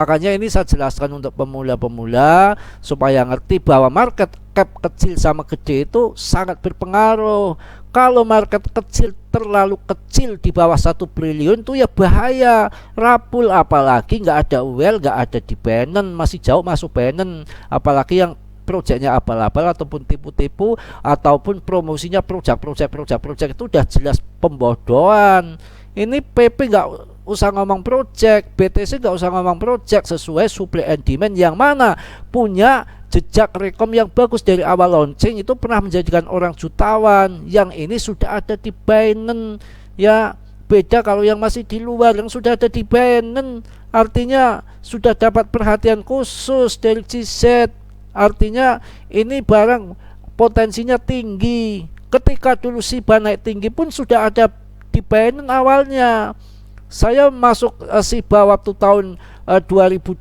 Makanya ini saya jelaskan untuk pemula-pemula supaya ngerti bahwa market cap kecil sama gede itu sangat berpengaruh. Kalau market kecil terlalu kecil di bawah 1 triliun itu ya bahaya, rapul, apalagi nggak ada well, nggak ada di Binance, masih jauh masuk Binance, apalagi yang proyeknya abal-abal ataupun tipu-tipu ataupun promosinya project itu udah jelas pembodohan. Ini PP nggak usah ngomong project, BTC nggak usah ngomong project, sesuai supply and demand yang mana punya jejak rekom yang bagus dari awal launching, itu pernah menjadikan orang jutawan. Yang ini sudah ada di Binance ya. Beda kalau yang masih di luar, yang sudah ada di Binance artinya sudah dapat perhatian khusus dari GZ, artinya ini barang potensinya tinggi. Ketika dulu SHIBA naik tinggi pun sudah ada di Binance awalnya. Saya masuk SHIBA waktu tahun 2021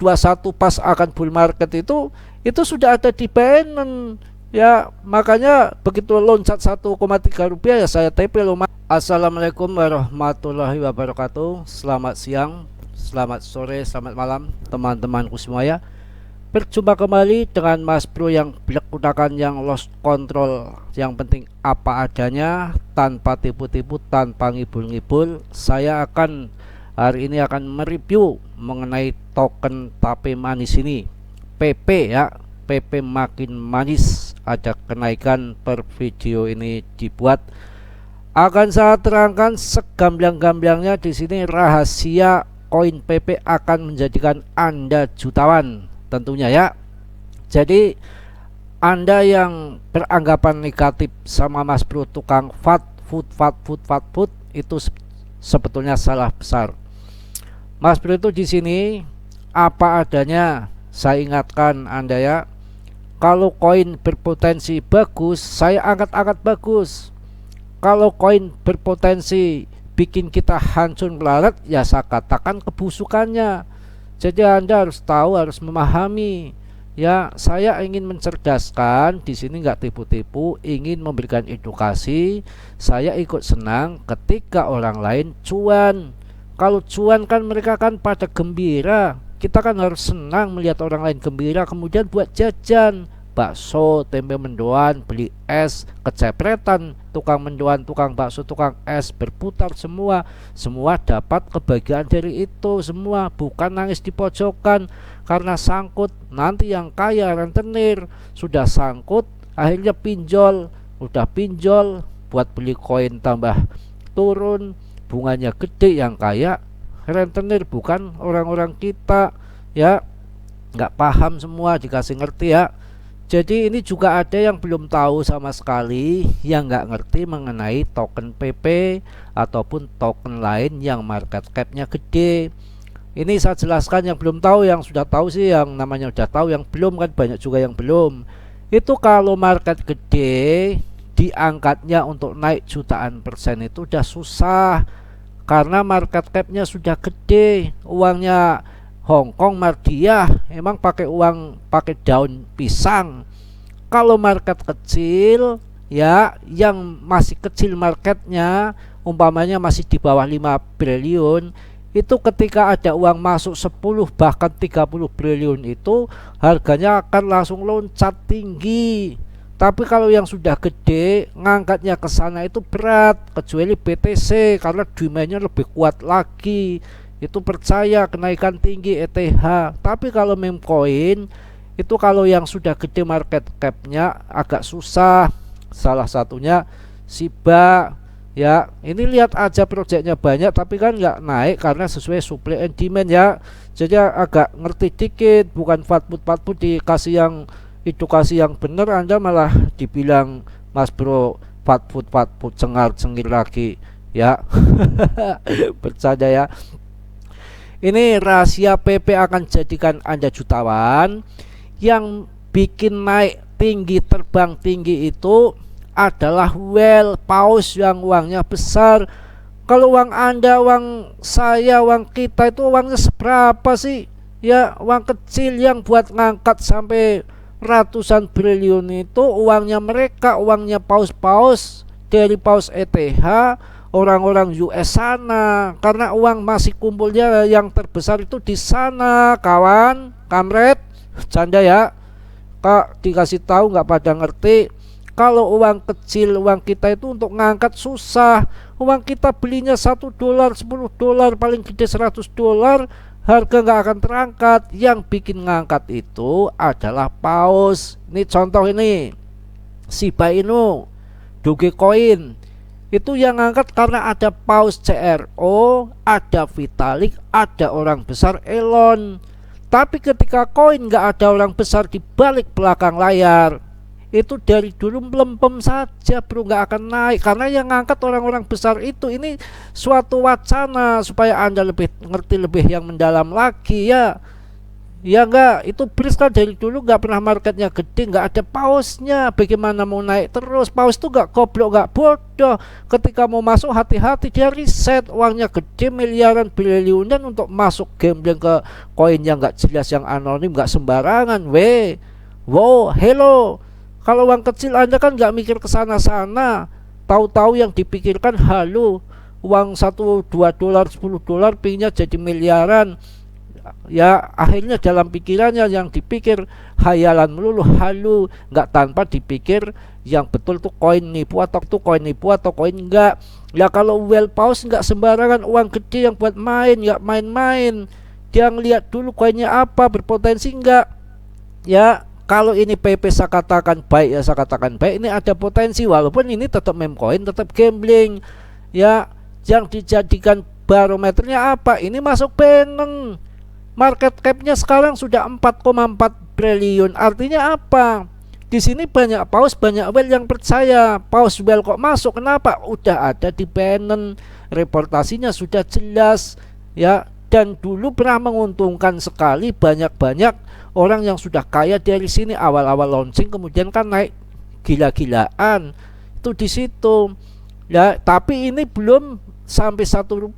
pas akan bull market itu sudah ada di Binance ya. Makanya begitu loncat 1,3 rupiah ya saya TP loh. Assalamualaikum warahmatullahi wabarakatuh. Selamat siang, selamat sore, selamat malam teman-temanku semua ya. Berjumpa kembali dengan Mas Bro yang gunakan yang lost control, yang penting apa adanya, tanpa tipu-tipu, tanpa ngibul-ngibul. Saya akan hari ini akan mereview mengenai token tape manis ini, PP ya. PP makin manis, ada kenaikan per video ini dibuat. Akan saya terangkan segamblang-gamblangnya di sini, rahasia koin PP akan menjadikan Anda jutawan tentunya ya. Jadi Anda yang beranggapan negatif sama Mas Bro tukang fat food itu sebetulnya salah besar. Mas Bro itu di sini apa adanya. Saya ingatkan Anda ya, kalau koin berpotensi bagus, saya angkat-angkat bagus. Kalau koin berpotensi bikin kita hancur melarat, ya saya katakan kebusukannya. Jadi Anda harus tahu, harus memahami ya. Saya ingin mencerdaskan di sini, nggak tipu-tipu, ingin memberikan edukasi. Saya ikut senang ketika orang lain cuan. Kalau cuan kan mereka kan pada gembira. Kita kan harus senang melihat orang lain gembira, kemudian buat jajan bakso, tempe mendoan, beli es, kecepretan, tukang mendoan, tukang bakso, tukang es, berputar semua dapat kebahagiaan dari itu semua. Bukan nangis di pojokan karena sangkut. Nanti yang kaya rentenir sudah sangkut, akhirnya pinjol, udah pinjol buat beli koin tambah turun, bunganya gede. Yang kaya rentenir, bukan orang-orang kita ya. Nggak paham semua, dikasih ngerti ya. Jadi ini juga ada yang belum tahu sama sekali, yang nggak ngerti mengenai token PP ataupun token lain yang market capnya gede. Ini saya jelaskan yang belum tahu. Yang sudah tahu sih yang namanya udah tahu, yang belum kan banyak juga yang belum. Itu kalau market gede, diangkatnya untuk naik jutaan persen itu udah susah, karena market capnya sudah gede. Uangnya Hongkong Mardiah emang pakai uang, pakai daun pisang. Kalau market kecil ya, yang masih kecil marketnya, umpamanya masih di bawah 5 triliun, itu ketika ada uang masuk 10 bahkan 30 triliun itu harganya akan langsung loncat tinggi. Tapi kalau yang sudah gede, ngangkatnya ke sana itu berat, kecuali BTC karena demandnya lebih kuat lagi. Itu percaya kenaikan tinggi ETH. Tapi kalau meme coin itu kalau yang sudah gede market capnya agak susah. Salah satunya SHIBA ya. Ini lihat aja proyeknya banyak tapi kan nggak naik karena sesuai supply and demand ya. Jadi agak ngerti dikit, bukan fatput dikasih yang edukasi yang benar, Anda malah dibilang Mas Bro fatput cengar-cengir lagi ya. Bercanda ya. Ini rahasia PP akan jadikan Anda jutawan. Yang bikin naik tinggi, terbang tinggi itu adalah whale, paus yang uangnya besar. Kalau uang Anda, uang saya, uang kita itu uangnya seberapa sih? Ya uang kecil yang buat ngangkat sampai ratusan triliun itu uangnya mereka, uangnya paus-paus, dari paus ETH, orang-orang US sana, karena uang masih kumpulnya yang terbesar itu di sana, kawan, kamret, canda ya, Kak, dikasih tahu nggak pada ngerti. Kalau uang kecil, uang kita itu untuk ngangkat susah. Uang kita belinya $1, $10, paling gede $100, harga nggak akan terangkat. Yang bikin ngangkat itu adalah paus. Ini contoh ini, Shiba Inu, Dogecoin. Itu yang ngangkat karena ada paus CRO, ada Vitalik, ada orang besar Elon. Tapi ketika koin nggak ada orang besar di balik belakang layar, itu dari dulu melempem saja bro, nggak akan naik. Karena yang ngangkat orang-orang besar itu, ini suatu wacana supaya Anda lebih ngerti, lebih yang mendalam lagi ya. Ya enggak, itu BRIX kan dari dulu nggak pernah marketnya gede, nggak ada pausnya, bagaimana mau naik terus? Paus itu nggak goblok, nggak bodoh. Ketika mau masuk hati-hati, dia riset, uangnya gede miliaran bilionan untuk masuk gambling ke koin yang nggak jelas, yang anonim, nggak sembarangan. Wow, hello. Kalau uang kecil Anda kan nggak mikir ke sana-sana, tahu-tahu yang dipikirkan halu, uang $1, $2, $10 pinginnya jadi miliaran. Ya akhirnya dalam pikirannya yang dipikir hayalan melulu, halu, nggak tanpa dipikir yang betul tuh koin nipu atau tuh koin nipu atau koin enggak. Ya kalau well paus nggak sembarangan, uang gede yang buat main, nggak main-main. Dia ngeliat dulu koinnya apa, berpotensi enggak. Ya kalau ini PP saya katakan baik, ya saya katakan baik, ini ada potensi, walaupun ini tetap meme coin, tetap gambling. Ya yang dijadikan barometernya apa? Ini masuk Binance. Market capnya sekarang sudah 4,4 triliun. Artinya apa? Di sini banyak paus, banyak whale yang percaya. Paus whale kok masuk? Kenapa? Udah ada di Binance, reportasinya sudah jelas ya. Dan dulu pernah menguntungkan sekali, banyak-banyak orang yang sudah kaya dari sini awal-awal launching, kemudian kan naik gila-gilaan. Itu di situ. Ya, tapi ini belum sampai ₹1,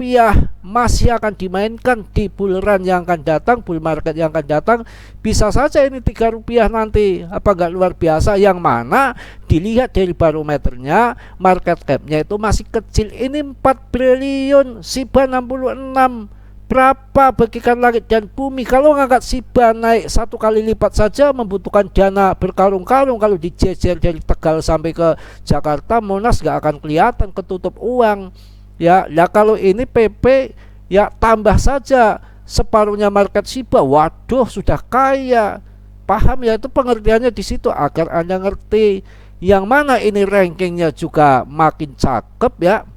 masih akan dimainkan di bull run yang akan datang, bull market yang akan datang. Bisa saja ini ₹3 nanti, apa enggak luar biasa? Yang mana dilihat dari barometernya, market capnya itu masih kecil. Ini 4 triliun, Shiba 66. Berapa bagikan langit dan bumi? Kalau ngangkat Shiba naik 1 kali lipat saja membutuhkan dana berkarung-karung. Kalau dijejer dari Tegal sampai ke Jakarta, Monas nggak akan kelihatan, ketutup uang. Ya, kalau ini PP ya tambah saja separuhnya market Shiba, waduh sudah kaya. Paham ya, itu pengertiannya di situ agar Anda ngerti. Yang mana ini rankingnya juga makin cakep ya,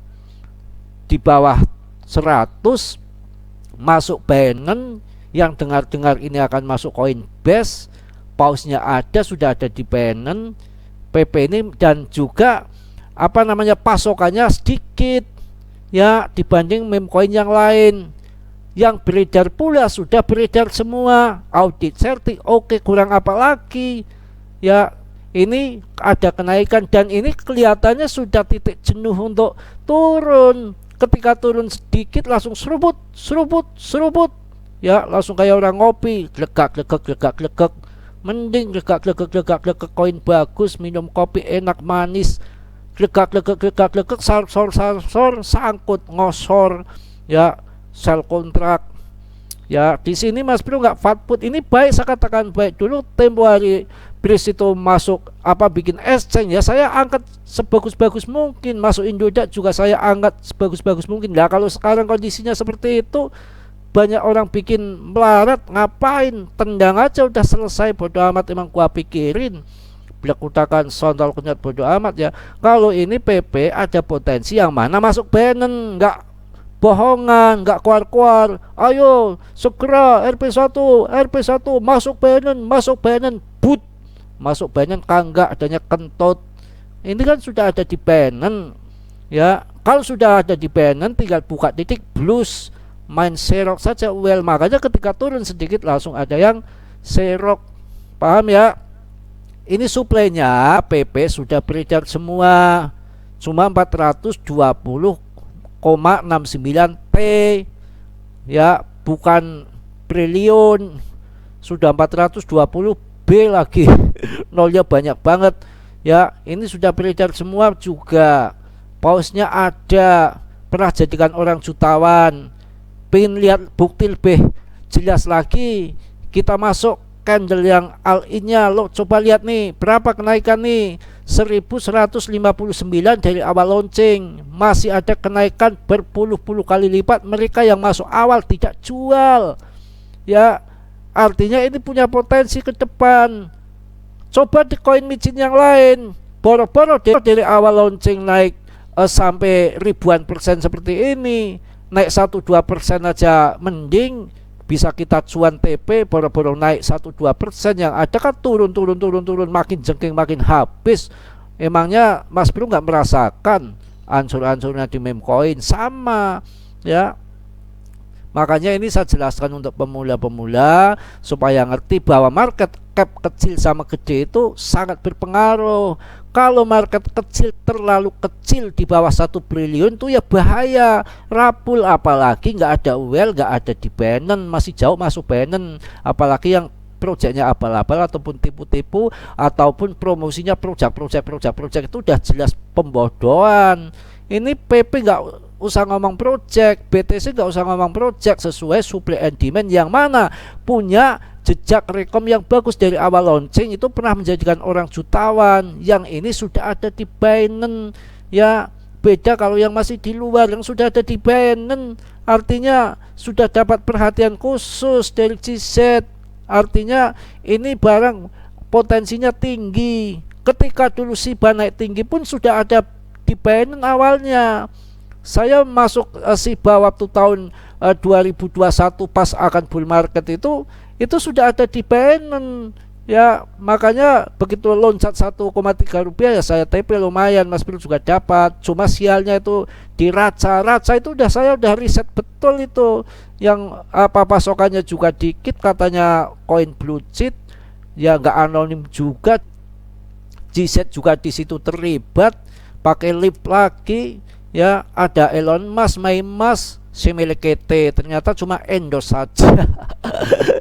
di bawah 100, masuk Binance. Yang dengar-dengar ini akan masuk Coinbase, pausnya ada, sudah ada di Binance, PP ini, dan juga apa namanya, pasokannya sedikit ya dibanding meme coin yang lain. Yang beredar pula sudah beredar semua, audit certi, oke, kurang apa lagi ya. Ini ada kenaikan dan ini kelihatannya sudah titik jenuh untuk turun. Ketika turun sedikit langsung serubut ya, langsung kayak orang ngopi, glegak. Mending glegak koin bagus, minum kopi enak manis, glegak, sar, sangkut, ngosor ya, sell kontrak ya. Di sini Mas Bro nggak fatput, ini baik, saya katakan baik. Dulu tempo hari BRIX itu masuk apa, bikin exchange ya, saya angkat sebagus-bagus mungkin. Masuk Indodax juga saya angkat sebagus-bagus mungkin. Nah kalau sekarang kondisinya seperti itu, banyak orang bikin melarat, ngapain? Tendang aja udah selesai, bodo amat, emang gua pikirin. Blek utakan sontol kunyat, bodo amat ya. Kalau ini PP ada potensi yang mana masuk Binance, nggak bohongan, nggak keluar-keluar. Ayo segera RP1 masuk Binance, but masuk Binance kagak, adanya kentut. Ini kan sudah ada di Binance ya. Kalau sudah ada di Binance tinggal buka titik blues, main serok saja well. Makanya ketika turun sedikit langsung ada yang serok, paham ya. Ini suplainya PP sudah beredar semua, cuma 420,69 T ya, bukan triliun, sudah 420 B lagi. Nolnya banyak banget ya. Ini sudah beredar semua juga, pausnya ada pernah jadikan orang jutawan, pengen lihat bukti lebih jelas lagi, kita masuk candle yang all-in-nya. Lo coba lihat nih berapa kenaikan nih, 1159 dari awal launching. Masih ada kenaikan berpuluh-puluh kali lipat. Mereka yang masuk awal tidak jual, ya artinya ini punya potensi ke depan. Coba di koin micin yang lain, boro-boro dari awal launching naik sampai ribuan persen seperti ini, naik 1-2% aja mending bisa kita cuan TP. Boro-boro naik 1-2%, yang ada kan turun, makin jengking makin habis. Emangnya Mas Bro nggak merasakan ancur-ancurnya di meme coin? Sama ya. Makanya ini saya jelaskan untuk pemula-pemula supaya ngerti bahwa market cap kecil sama gede itu sangat berpengaruh. Kalau market kecil terlalu kecil di bawah 1 triliun itu ya bahaya, rapul. Apalagi nggak ada well, nggak ada di Binance, masih jauh masuk Binance. Apalagi yang proyeknya abal-abal ataupun tipu-tipu ataupun promosinya project itu udah jelas pembodohan. Ini PP nggak usah ngomong project, BTC nggak usah ngomong project, sesuai supply and demand yang mana punya jejak rekom yang bagus dari awal launching, itu pernah menjadikan orang jutawan. Yang ini sudah ada di Binance ya. Beda kalau yang masih di luar, yang sudah ada di Binance artinya sudah dapat perhatian khusus dari GZ. Artinya ini barang potensinya tinggi. Ketika dulu SHIBA naik tinggi pun sudah ada di Binance awalnya. Saya masuk SHIBA waktu tahun 2021 pas akan bull market itu sudah ada di Binance ya. Makanya begitu loncat 1,3 rupiah ya saya TP lumayan, Mas Bro juga dapat. Cuma sialnya itu di Raca itu saya udah riset betul itu, yang pasokannya juga dikit, katanya koin blue chip ya, nggak anonim juga. GZ juga di situ terlibat pakai lip lagi ya. Ada Elon Musk, May Musk, milik KT, ternyata cuma endorse saja.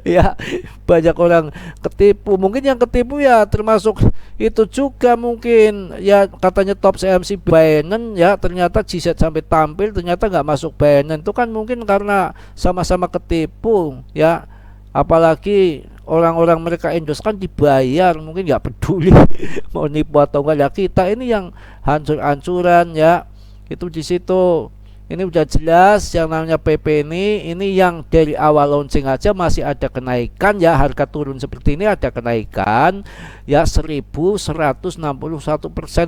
Ya banyak orang ketipu. Mungkin yang ketipu ya termasuk itu juga mungkin ya, katanya top CMC Binance ya, ternyata GZ sampai tampil ternyata nggak masuk Binance. Itu kan mungkin karena sama-sama ketipu ya. Apalagi orang-orang mereka endorse kan dibayar, mungkin nggak peduli mau nipu atau enggak ya. Kita ini yang hancur-hancuran ya, itu di situ. Ini udah jelas yang namanya PP ini yang dari awal launching aja masih ada kenaikan ya. Harga turun seperti ini ada kenaikan ya, 1161%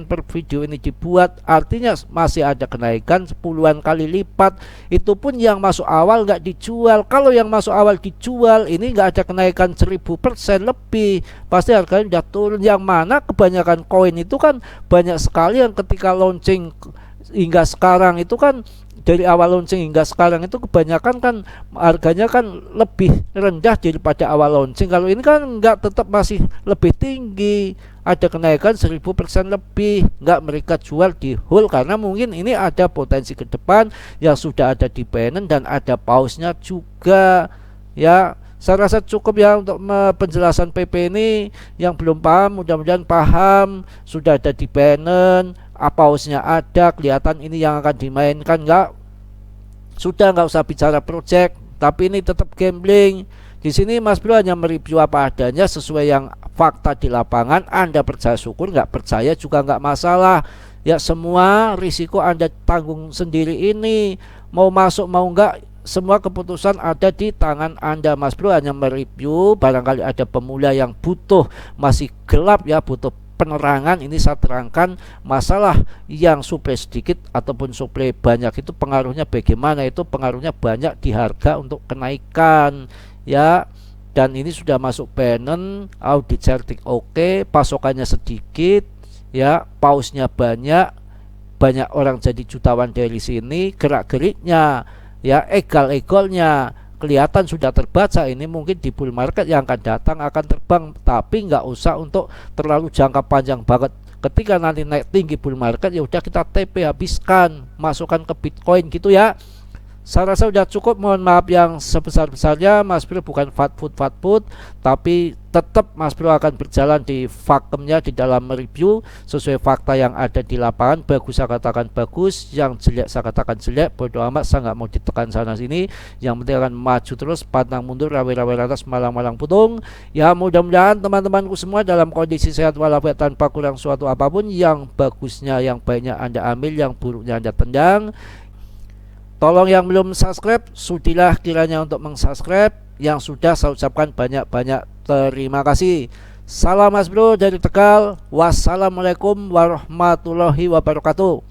per video ini dibuat, artinya masih ada kenaikan puluhan kali lipat. Itu pun yang masuk awal nggak dijual. Kalau yang masuk awal dijual ini nggak ada kenaikan 1000% lebih, pasti harganya udah turun. Yang mana kebanyakan koin itu kan banyak sekali yang ketika launching hingga sekarang itu kan, dari awal launching hingga sekarang itu kebanyakan kan harganya kan lebih rendah daripada awal launching. Kalau ini kan enggak, tetap masih lebih tinggi, ada kenaikan 1000% lebih. Enggak mereka jual di hold karena mungkin ini ada potensi ke depan yang sudah ada di Binance dan ada pausnya juga ya. Saya rasa cukup ya untuk penjelasan PP ini. Yang belum paham mudah-mudahan paham. Sudah ada di Binance, pausnya ada, kelihatan ini yang akan dimainkan. Sudah nggak usah bicara project, tapi ini tetap gambling. Di sini Mas Bro hanya mereview apa adanya sesuai yang fakta di lapangan. Anda percaya syukur, nggak percaya juga nggak masalah ya. Semua risiko Anda tanggung sendiri. Ini mau masuk mau nggak, semua keputusan ada di tangan Anda. Mas Bro hanya mereview, barangkali ada pemula yang butuh, masih gelap ya, butuh penerangan. Ini saya terangkan masalah yang suplai sedikit ataupun suplai banyak itu pengaruhnya bagaimana. Itu pengaruhnya banyak di harga untuk kenaikan ya. Dan ini sudah masuk Binance, audit certik oke, pasokannya sedikit ya, pausnya banyak orang jadi jutawan dari sini. Gerak-geriknya ya, egal-egalnya kelihatan sudah terbaca. Ini mungkin di bull market yang akan datang akan terbang, tapi nggak usah untuk terlalu jangka panjang banget. Ketika nanti naik tinggi bull market ya udah kita TP habiskan, masukkan ke Bitcoin gitu ya. Saya rasa udah cukup. Mohon maaf yang sebesar-besarnya. Mas Bro bukan fat food, tapi tetap Mas Bro akan berjalan di fakemnya, di dalam mereview sesuai fakta yang ada di lapangan. Bagus saya katakan bagus, yang jelek saya katakan jelek, bodo amat, saya nggak mau ditekan sana sini. Yang penting akan maju terus, pantang mundur, rawe-rawe atas, malang-malang putung. Ya mudah-mudahan teman-temanku semua dalam kondisi sehat walafiat tanpa kurang suatu apapun. Yang bagusnya, yang baiknya Anda ambil, yang buruknya Anda tendang. Tolong yang belum subscribe, sudilah kiranya untuk meng-subscribe. Yang sudah saya ucapkan banyak-banyak terima kasih. Salam Mas Bro dari Tegal. Wassalamualaikum warahmatullahi wabarakatuh.